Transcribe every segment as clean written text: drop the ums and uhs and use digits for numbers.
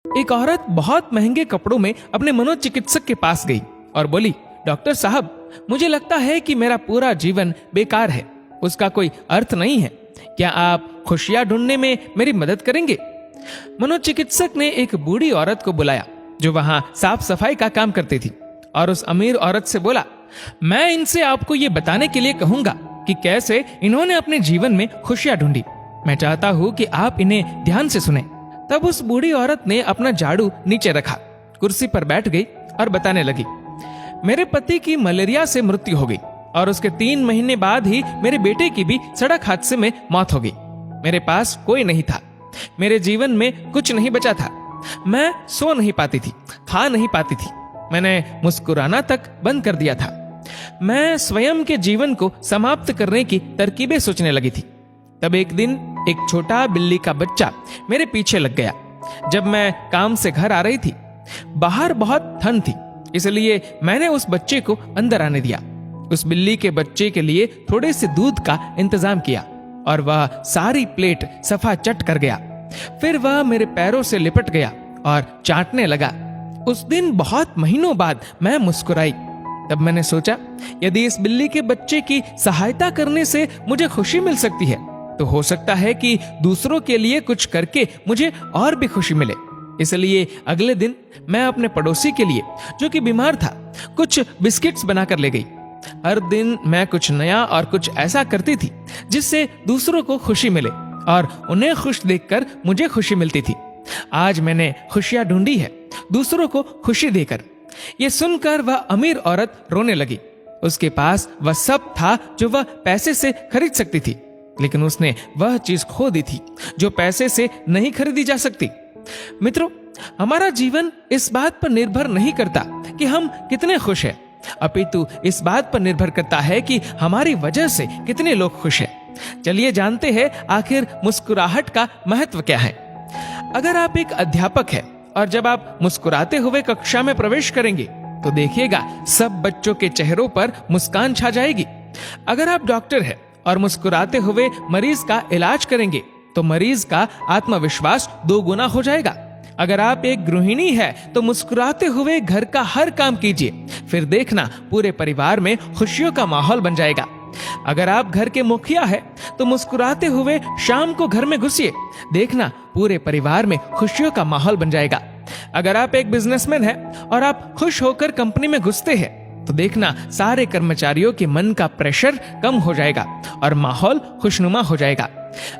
एक औरत बहुत महंगे कपड़ों में अपने मनोचिकित्सक के पास गई और बोली, डॉक्टर साहब, मुझे लगता है कि मेरा पूरा जीवन बेकार है, उसका कोई अर्थ नहीं है। क्या आप खुशियां ढूंढने में मेरी मदद करेंगे? मनोचिकित्सक ने एक बूढ़ी औरत को बुलाया जो वहां साफ सफाई का काम करती थी और उस अमीर औरत से बोला, मैं इनसे आपको ये बताने के लिए कहूंगा कि कैसे इन्होंने अपने जीवन में खुशियां ढूंढी। मैं चाहता हूं कि आप इन्हें ध्यान से सुने। तब उस बूढ़ी औरत ने अपना झाड़ू नीचे रखा, कुर्सी पर बैठ गई और बताने लगी, मेरे पति की मलेरिया से मृत्यु हो गई और उसके 3 महीने बाद ही मेरे बेटे की भी सड़क हादसे में मौत हो गई। मेरे पास कोई नहीं था, मेरे जीवन में कुछ नहीं बचा था। मैं सो नहीं पाती थी, खा नहीं पाती थी, मैंने मुस्कुराना तक बंद कर दिया था। मैं स्वयं के जीवन को समाप्त करने की तरकीबें सोचने लगी थी। तब एक दिन एक छोटा बिल्ली का बच्चा मेरे पीछे लग गया। जब मैं काम से घर आ रही थी, बाहर बहुत ठंड थी, इसलिए मैंने उस बच्चे को अंदर आने दिया। उस बिल्ली के बच्चे के लिए थोड़े से दूध का इंतजाम किया और वह सारी प्लेट सफा चट कर गया। फिर वह मेरे पैरों से लिपट गया और चाटने लगा। उस दिन बहुत महीनों बाद मैं मुस्कुराई। तब मैंने सोचा, यदि इस बिल्ली के बच्चे की सहायता करने से मुझे खुशी मिल सकती है, तो हो सकता है कि दूसरों के लिए कुछ करके मुझे और भी खुशी मिले। इसलिए अगले दिन मैं अपने पड़ोसी के लिए, जो कि बीमार था, कुछ बिस्किट्स बनाकर ले गई। हर दिन मैं कुछ नया और कुछ ऐसा करती थी जिससे दूसरों को खुशी मिले और उन्हें खुश देखकर मुझे खुशी मिलती थी। आज मैंने खुशियां ढूंढी है, दूसरों को खुशी देकर। ये सुनकर वह अमीर औरत रोने लगी। उसके पास वह सब था जो वह पैसे से खरीद सकती थी, लेकिन उसने वह चीज खो दी थी जो पैसे से नहीं खरीदी जा सकती। मित्रों, हमारा जीवन इस बात पर निर्भर नहीं करता कि हम कितने खुश हैं, अपितु इस बात पर निर्भर करता है कि हमारी वजह से कितने लोग खुश हैं। चलिए जानते हैं आखिर मुस्कुराहट का महत्व क्या है। अगर आप एक अध्यापक हैं और जब आप मुस्कुराते हुए कक्षा में प्रवेश करेंगे तो देखिएगा सब बच्चों के चेहरों पर मुस्कान छा जाएगी। अगर आप डॉक्टर हैं और मुस्कुराते हुए मरीज का इलाज करेंगे तो मरीज का आत्मविश्वास 2 गुना हो जाएगा। अगर आप एक गृहिणी है तो मुस्कुराते हुए घर का हर काम कीजिए, फिर देखना पूरे परिवार में खुशियों का माहौल बन जाएगा। अगर आप घर के मुखिया है तो मुस्कुराते हुए शाम को घर में घुसिए, देखना पूरे परिवार में खुशियों का माहौल बन जाएगा। अगर आप एक बिजनेसमैन है और आप खुश होकर कंपनी में घुसते हैं तो देखना सारे कर्मचारियों के मन का प्रेशर कम हो जाएगा और माहौल खुशनुमा हो जाएगा।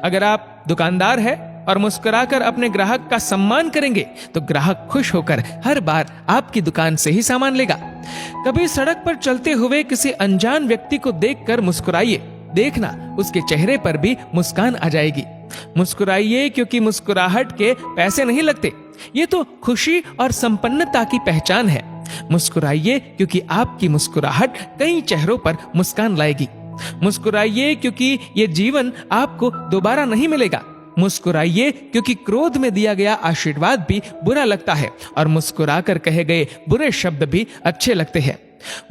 अगर आप दुकानदार है और मुस्कुराकर अपने ग्राहक का सम्मान करेंगे तो ग्राहक खुश होकर हर बार आपकी दुकान से ही सामान लेगा। कभी सड़क पर चलते हुए किसी अनजान व्यक्ति को देखकर मुस्कुराइए, देखना उसके चेहरे पर भी मुस्कान आ जाएगी। मुस्कुराइए क्योंकि मुस्कुराहट के पैसे नहीं लगते, ये तो खुशी और संपन्नता की पहचान है। मुस्कुराइए क्योंकि आपकी मुस्कुराहट कई चेहरों पर मुस्कान लाएगी। मुस्कुराइए क्योंकि ये जीवन आपको दोबारा नहीं मिलेगा। मुस्कुराइए क्योंकि क्रोध में दिया गया आशीर्वाद भी बुरा लगता है और मुस्कुराकर कहे गए बुरे शब्द भी अच्छे लगते हैं।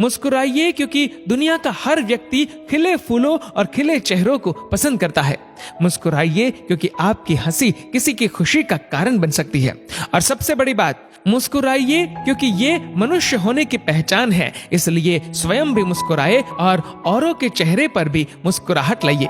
मुस्कुराइए क्योंकि दुनिया का हर व्यक्ति खिले फूलों और खिले चेहरों को पसंद करता है। मुस्कुराइए क्योंकि आपकी हंसी किसी की खुशी का कारण बन सकती है। और सबसे बड़ी बात, मुस्कुराइए क्योंकि ये मनुष्य होने की पहचान है, इसलिए स्वयं भी मुस्कुराए और औरों के चेहरे पर भी मुस्कुराहट लाइए।